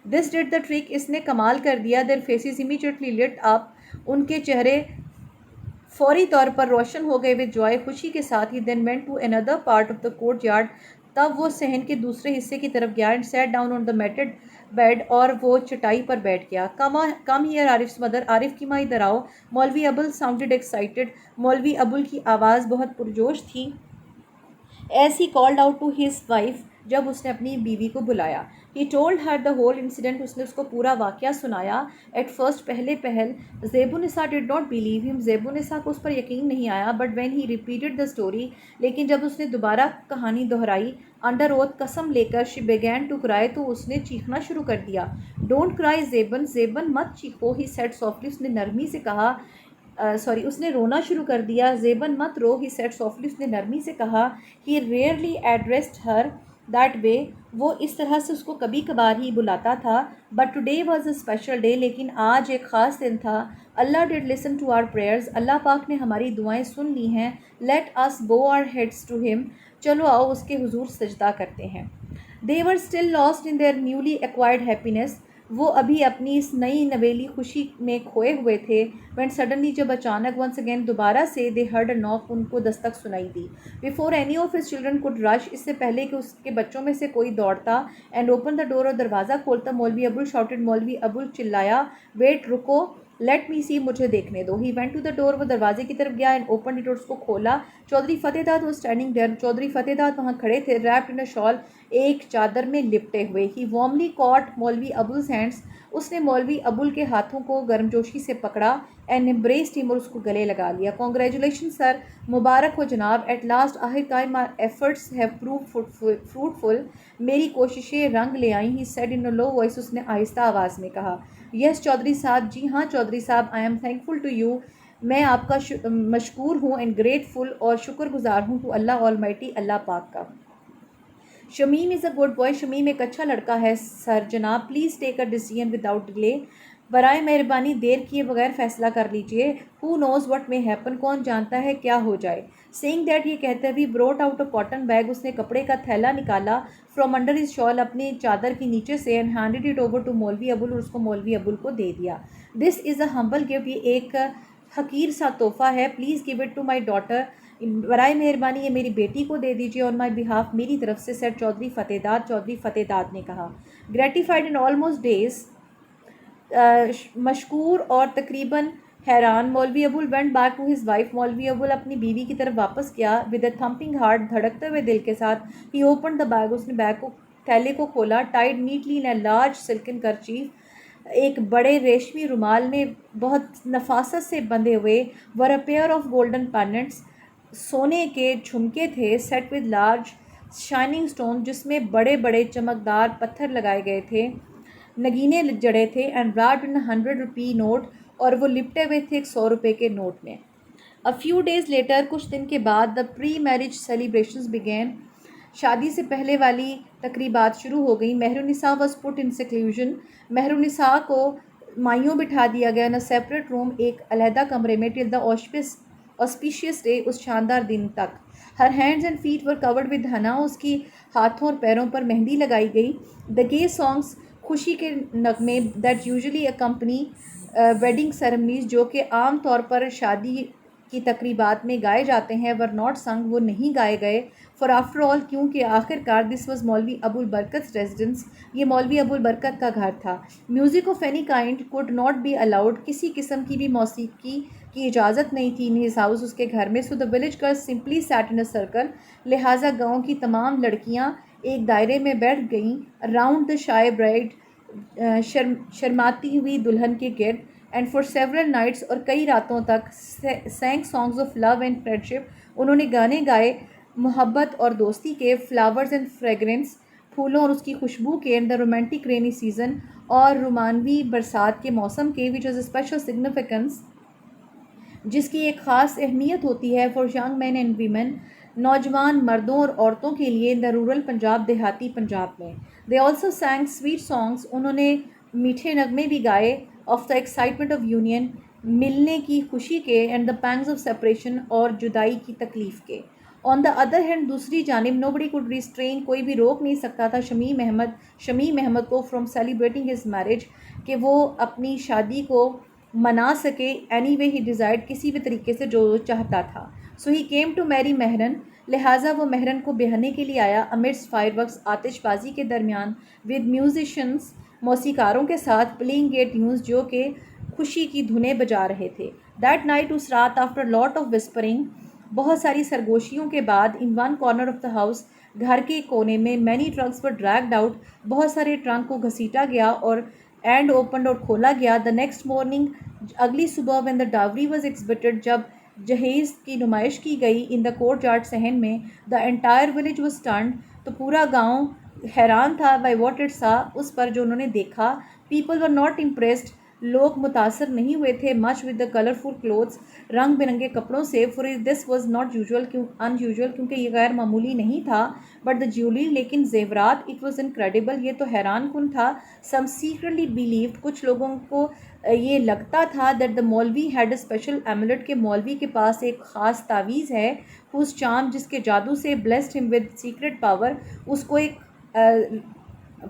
this did the trick. اس نے کمال کر دیا. their faces immediately lit up. ان کے چہرے فوری طور پر روشن ہو گئے with joy. خوشی کے ساتھ. he then went to another part of the courtyard. تب وہ صحن کے دوسرے حصے کی طرف گیا and sat down on the matted bed. اور وہ چٹائی پر بیٹھ گیا. come here عارف's mother. عارف کی ماں ادھر آؤ. مولوی ابول sounded excited. مولوی ابول کی آواز بہت پرجوش تھی. as he called out to his wife. جب اس نے اپنی بیوی کو بلایا. he told her the whole incident. اس نے اس کو پورا واقعہ سنایا. at first پہل زیب النساء did not believe him. زیب النساء کو اس پر یقین نہیں آیا. but when he repeated the story. لیکن جب اس نے دوبارہ کہانی دہرائی under oath قسم لے کر she began to cry. تو اس نے چیخنا شروع کر دیا. don't cry زیبن مت چیخو. he said softly. اس نے نرمی سے کہا. اس نے رونا شروع کر دیا. زیبن مت رو. he said softly. اس نے نرمی سے کہا. he rarely addressed her that way. وہ اس طرح سے اس کو کبھی کبھار ہی بلاتا تھا. but today was a special day. لیکن آج ایک خاص دن تھا. اللہ did listen to our prayers. اللہ پاک نے ہماری دعائیں سن لی ہیں. let us bow our heads to him. چلو آؤ اس کے حضور سجدہ کرتے ہیں. they were still lost in their newly acquired happiness. وہ ابھی اپنی اس نئی نویلی خوشی میں کھوئے ہوئے تھے. when suddenly جب اچانک once again دوبارہ سے they heard a knock. ان کو دستک سنائی دی. before any of his children could rush. اس سے پہلے کہ اس کے بچوں میں سے کوئی دوڑتا and open the door اور دروازہ کھولتا. مولوی ابول shouted. مولوی ابول چلایا. wait رکو. let me see. مجھے دیکھنے دو. he went to the door. وہ دروازے کی طرف گیا and opened it اور اس کو کھولا. چودھری فتح داد was standing there. چودھری فتح داد وہاں کھڑے تھے. wrapped in a shawl. ایک چادر میں لپٹے ہوئے. he warmly caught مولوی ابول's hands. اس نے مولوی ابول کے ہاتھوں کو گرمجوشی سے پکڑا and embraced him اور اس کو گلے لگا لیا. congratulations sir. مبارک ہو جناب. at last آخر کار my efforts have proved fruitful. میری کوششیں رنگ لے آئیں. he said in a low voice. اس نے آہستہ آواز میں کہا. yes چودھری صاحب. جی ہاں چودھری صاحب. I am thankful to you. میں آپ کا مشکور ہوں and grateful اور شکر گزار ہوں to اللہ almighty. اللہ پاک کا. Shamim is a good boy. Shamim ایک اچھا لڑکا ہے سر جناب. Please take a decision without delay. برائے مہربانی دیر کیے بغیر فیصلہ کر لیجئے. Who knows what may happen. کون جانتا ہے کیا ہو جائے. Seeing that. یہ کہتے ہوئے brought out a cotton bag. اس نے کپڑے کا تھیلا نکالا from under his shawl. اپنی چادر کی نیچے سے and handed it over to مولوی ابول. اور اس کو مولوی ابول کو دے دیا. this is a humble gift. یہ ایک حقیر سا تحفہ ہے. Please give it to my daughter. برائے مہربانی یہ میری بیٹی کو دے دیجیے آن مائی بہاف میری طرف سے، سیٹ چودھری فتح داد نے کہا. گریٹیفائڈ ان آلموسٹ ڈیز، مشکور اور تقریباً حیران، Maulvi Abul went back to his wife. Maulvi Abul اپنی بیوی کی طرف واپس گیا. ود اے تھمپنگ ہارٹ، دھڑکتے ہوئے دل کے ساتھ. ہی اوپنڈ دا بیگ، اس نے بیگ کو، تھیلے کو کھولا. Tied neatly in a large silken kerchief, ایک بڑے ریشمی رومال میں بہت نفاست سے بندھے ہوئے. Were a pair of golden pendants, سونے کے جھمکے تھے. Set with large shining stone, جس میں بڑے بڑے چمکدار پتھر لگائے گئے تھے، نگینے جڑے تھے. And wrapped in 100 rupee note, اور وہ لپٹے ہوئے تھے ایک 100 روپے کے نوٹ میں. A few days later، کچھ دن کے بعد، the pre-marriage celebrations began، شادی سے پہلے والی تقریبات شروع ہو گئیں. مہر النساء was put in seclusion، مہر النساء کو مائیوں بٹھا دیا گیا. in a separate room، ایک علیحدہ کمرے میں. till the auspicious day، اس شاندار دن تک. her hands and feet were covered with henna، اس کی ہاتھوں اور پیروں پر مہندی لگائی گئی. the gay songs، خوشی کے نغمے، that usually accompany wedding ceremonies, جو کہ عام طور پر شادی کی تقریبات میں گائے جاتے ہیں، were not sung، وہ نہیں گائے گئے. for after all، کیونکہ آخر کار this was مولوی ابو البرکت's residence، یہ مولوی ابو البرکت کا گھر تھا. music of any kind could not be allowed، کسی قسم کی بھی موسیقی کی اجازت نہیں تھی in his house، اس کے گھر میں. so the village girls simply sat in a circle، لہٰذا گاؤں کی تمام لڑکیاں ایک دائرے میں بیٹھ گئیں. around the shy bride، شرماتی ہوئی دلہن کے گرد. اینڈ فار سیورل نائٹس، اور کئی راتوں تک. Sing songs of love and friendship, انہوں نے گانے گائے محبت اور دوستی کے. فلاورز اینڈ فریگرنس، پھولوں اور اس کی خوشبو کے. And the romantic rainy season, اور رومانوی برسات کے موسم کے. Which was a special significance, جس کی ایک خاص اہمیت ہوتی ہے. For young men and women, نوجوان مردوں اور عورتوں کے لیے. ان دا رورل پنجاب، دیہاتی پنجاب میں. They also sing sweet songs, انہوں نے میٹھے نغمے بھی گائے. Of the excitement of union, ملنے کی خوشی کے. And the pangs of separation, اور جدائی کی تکلیف کے. آن دا ادر ہینڈ، دوسری جانب. نو بڈی کوڈ ریسٹرین، کوئی بھی روک نہیں سکتا تھا شمیم احمد کو فرام سیلیبریٹنگ ہز میرج، کہ وہ اپنی شادی کو منا سکے. اینی وے ہی ڈیزائرڈ، کسی بھی طریقے سے جو چاہتا تھا. سو ہی کیم ٹو میری مہرن، لہٰذا وہ مہرن کو بہانے کے لیے آیا. امڈس فائر ورکس، آتش بازی کے درمیان. ود میوزیشنس، موسیقاروں کے ساتھ. پلینگ گے ٹیونز، جو کہ خوشی کی دھنیں بجا رہے تھے. دیٹ نائٹ، اس رات. آفٹر لاٹ آف وسپرنگ، بہت ساری سرگوشیوں کے بعد. In one corner of the house, گھر کے کونے میں. مینی ٹرنکس ور ڈریگڈ آؤٹ، بہت سارے ٹرنک کو گھسیٹا گیا. اور اینڈ اوپنڈ، اور کھولا گیا. دا نیکسٹ مارننگ، اگلی صبح. وین دا ڈاوری واز ایکسبٹڈ، جب جہیز کی نمائش کی گئی. ان دا کورٹ یارڈ، صحن میں. The entire village was stunned, تو پورا گاؤں حیران تھا. بائی واٹ اٹ سا، اس پر جو انہوں نے دیکھا. پیپل ور ناٹ امپریسڈ، لوگ متاثر نہیں ہوئے تھے. Much with the colourful clothes, رنگ برنگے کپڑوں سے. For this was not unusual, کیونکہ یہ غیر معمولی نہیں تھا. بٹ دا جیولری، لیکن زیورات. اٹ واز انکریڈیبل، یہ تو حیران کن تھا. سم سیکرٹلی بیلیوڈ، کچھ لوگوں کو یہ لگتا تھا. دیٹ دا مولوی ہیڈ اے اسپیشل ایمولیٹ، کہ مولوی کے پاس ایک خاص تعویذ ہے. ہوز چارم، جس کے جادو سے. بلیسڈ ہم ود سیکرٹ پاور، اس کو ایک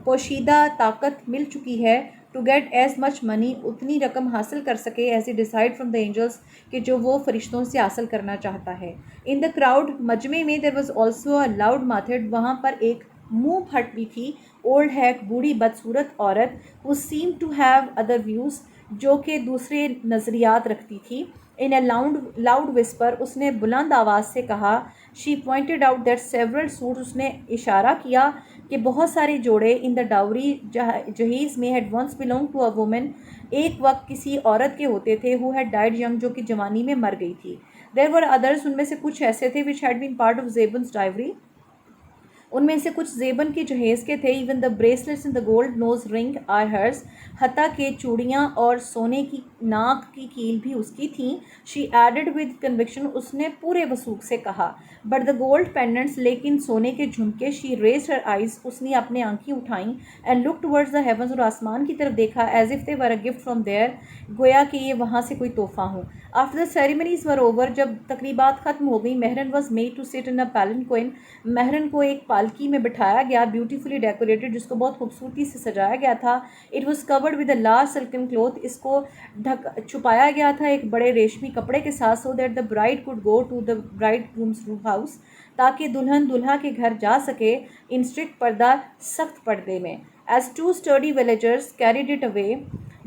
پوشیدہ طاقت مل چکی ہے. ٹو گیٹ ایز مچ منی، اتنی رقم حاصل کر سکے. As a decide from the angels, کہ جو وہ فرشتوں سے حاصل کرنا چاہتا ہے. ان دا کراؤڈ، مجمع میں. There was also a loud mouthed, وہاں پر ایک منہ پھٹ بھی تھی. اولڈ ہیک، بوڑھی بدصورت عورت. وہ same to have other views, جو کہ دوسرے نظریات رکھتی تھی. ان اے لاؤڈ وسپر، اس نے بلند آواز سے کہا. She pointed out that several suits, اس نے اشارہ کیا کہ بہت سارے جوڑے. ان دا ڈاوری، جہیز میں. Had once belong to a woman, ایک وقت کسی عورت کے ہوتے تھے. ہو ہیڈ ڈائڈ ینگ، جو کہ جوانی میں مر گئی تھی. دیر ور ادرس، ان میں سے کچھ ایسے تھے. Which had been part of Zebun's dowry, ان میں سے کچھ زیبن کے جہیز کے تھے. Even the bracelets and the gold nose ring are hers, حتیٰ کہ چوڑیاں اور سونے کی ناک کی کیل بھی اس کی تھیں. شی ایڈڈ ود کنوکشن، اس نے پورے وثوق سے کہا. بٹ دا گولڈ پینڈنٹس، لیکن سونے کے جھمکے. شی ریزڈ ہر آئیز، اس نے اپنے آنکھیں اٹھائیں. And look towards the heavens, اور آسمان کی طرف دیکھا. As if they were a gift from there, گویا کہ یہ وہاں سے کوئی تحفہ ہوں. After the ceremonies were over, جب تقریبات ختم ہو گئیں. مہرن واز میڈ ٹو سٹ ان اے پیلنکوئن، مہرن کو ایک پالکی میں بٹھایا گیا بیوٹیفلی ڈیکوریٹڈ، جس کو بہت خوبصورتی سے سجایا گیا تھا. It was covered with a large silken cloth, اس کو چھپایا گیا تھا ایک بڑے ریشمی کپڑے کے ساتھ. So that the bride could go to the bridegroom's house, تاکہ دلہن دولہا کے گھر جا سکے ان اسٹرکٹ پردہ، سخت پردے میں. As to sturdy villagers carried it away،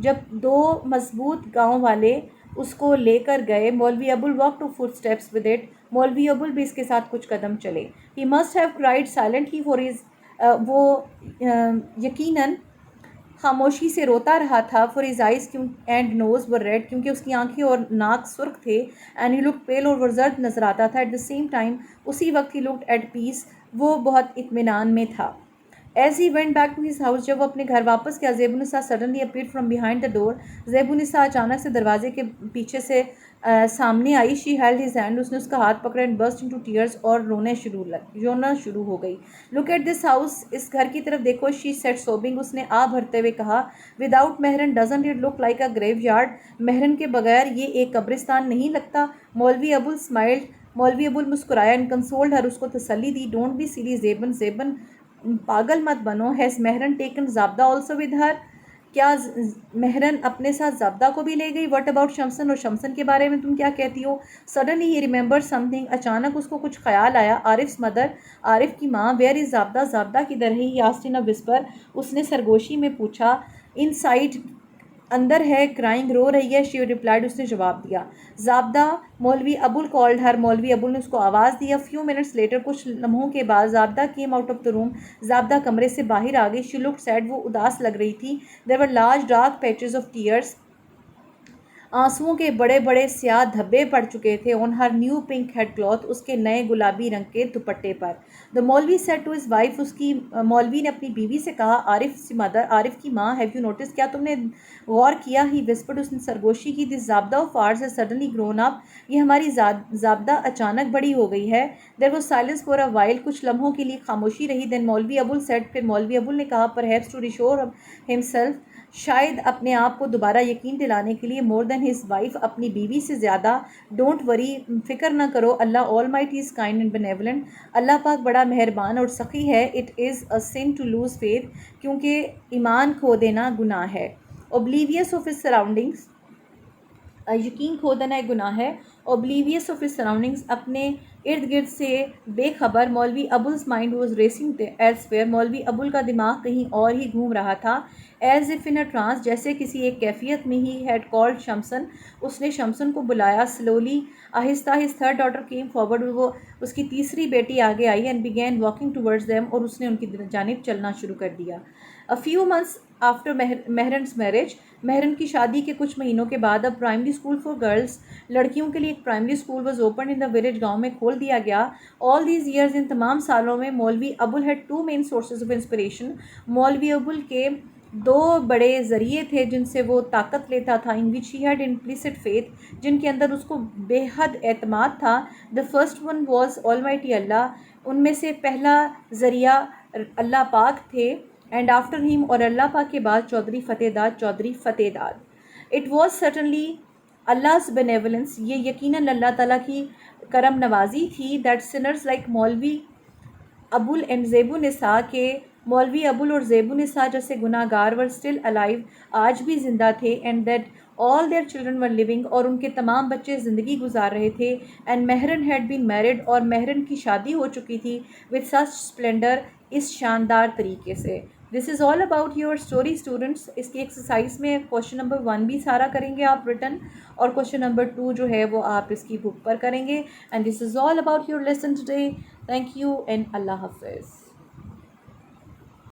جب دو مضبوط گاؤں والے اس کو لے کر گئے. مولوی ابول walked 2 footsteps with it، مولوی ابول بھی اس کے ساتھ کچھ قدم چلے. He must have cried silently for his وہ یقیناً خاموشی سے روتا رہا تھا. for his eyes and nose were red، کیونکہ اس کی آنکھیں اور ناک سرخ تھے. and he looked pale، اور وہ زرد نظر آتا تھا. at the same time، اسی وقت he looked at peace، وہ بہت اطمینان میں تھا. As he went back to his house، جب وہ اپنے گھر واپس گیا، زیب النساء suddenly appeared from behind the door، زیب النساء اچانک سے دروازے کے پیچھے سے سامنے آئی. she held his hand، اس نے اس کا ہاتھ پکڑا. and burst into tears، اور رونا شروع ہو گئی. look at this house، اس گھر کی طرف دیکھو. she said sobbing، اس نے آہ بھرتے ہوئے کہا. without مہرن doesn't it look like a graveyard، مہرن کے بغیر یہ ایک قبرستان نہیں لگتا. مولوی ابول smiled، مولوی ابول مسکرایا. and consoled her، اس کو تسلی دی. don't be silly زیبن پاگل مت بنو. has مہرن taken زابدہ also with her، کیا مہرن اپنے ساتھ زابدہ کو بھی لے گئی. what about شمسن، اور شمسن کے بارے میں تم کیا کہتی ہو. suddenly he remembered something، اچانک اس کو کچھ خیال آیا. عارف's mother، عارف کی ماں. where is زابدہ، زابدہ کدھر ہے. he asked in a whisper، اس نے سرگوشی میں پوچھا. inside، اندر ہے. crying، رو رہی ہے. she replied، اس نے جواب دیا. زابدہ، مولوی ابول called her، مولوی ابول نے اس کو آواز دی. a few minutes later، کچھ لمحوں کے بعد زابدہ came out of the room، زابدہ کمرے سے باہر آ گئی. she looked sad، وہ اداس لگ رہی تھی. there were large dark patches of tears، آنسوؤں کے بڑے بڑے سیاہ دھبے پڑ چکے تھے. on her new pink head cloth، اس کے نئے گلابی رنگ کے دوپٹے پر. the مولوی said to his wife، اس کی مولوی نے اپنی بیوی سے کہا. عارف's mother، عارف کی ماں. have you noticed، کیا تم نے غور کیا. he whispered، اس نے سرگوشی کی. this زابدہ of ours has suddenly grown up، یہ ہماری زابدہ اچانک بڑی ہو گئی ہے. there was silence for a while، کچھ لمحوں کے لیے خاموشی رہی. then مولوی ابول said، پھر مولوی ابول نے کہا. perhaps to reassure himself، شاید اپنے آپ کو دوبارہ یقین دلانے کے لیے. more than his wife، اپنی بیوی سے زیادہ. don't worry، فکر نہ کرو. اللہ almighty is kind and benevolent، اللہ پاک بڑا مہربان اور سخی ہے. it is a sin to lose faith، کیونکہ ایمان کھو دینا گناہ ہے. oblivious of his surroundings، یقین کھو دینا ایک گناہ ہے. oblivious of his surroundings، اپنے ارد گرد سے بے خبر. مولوی ابول's mind was racing elsewhere، مولوی ابول کا دماغ کہیں اور ہی گھوم رہا تھا. as if in a trance، جیسے کسی ایک کیفیت میں. he had called شمسن، اس نے شمسن کو بلایا. slowly، آہستہ. his third daughter came forward، وہ اس کی تیسری بیٹی آگے آئی. and began walking towards them، اور اس نے ان کی جانب چلنا شروع کر دیا. a few months after مہرن's marriage، مہرن کی شادی کے کچھ مہینوں کے بعد. a primary school for girls، لڑکیوں کے لیے ایک primary school was opened in the village، گاؤں میں کھول دیا گیا. all these years، ان تمام سالوں میں. مولوی ابول had 2 main sources of inspiration، مولوی ابول کے 2 بڑے ذریعے تھے جن سے وہ طاقت لیتا تھا. in which he had implicit faith، جن کے اندر اس کو بے حد اعتماد تھا. the first one was almighty اللہ، ان میں سے پہلا ذریعہ اللہ پاک تھے. and after him، اور اللہ پاک کے بعد چودھری فتح داد. it was certainly Allah's benevolence، یہ یقیناً اللہ تعالیٰ کی کرم نوازی تھی. that sinners like مولوی ابول and زیب النساء، کے مولوی ابول اور زیب النساء جیسے گناہ گار were still alive، آج بھی زندہ تھے. and that all their children were living، اور ان کے تمام بچے زندگی گزار رہے تھے. and مہرن had been married، اور مہرن کی شادی ہو چکی تھی. with such splendor، اس شاندار طریقے سے. this is all about your story students. اس کی ایکسرسائز میں question number 1 بھی سارا کریں گے آپ written، اور question number 2 جو ہے وہ آپ اس کی بک پر کریں گے. and this is all about your lesson today. thank you and اللہ حافظ.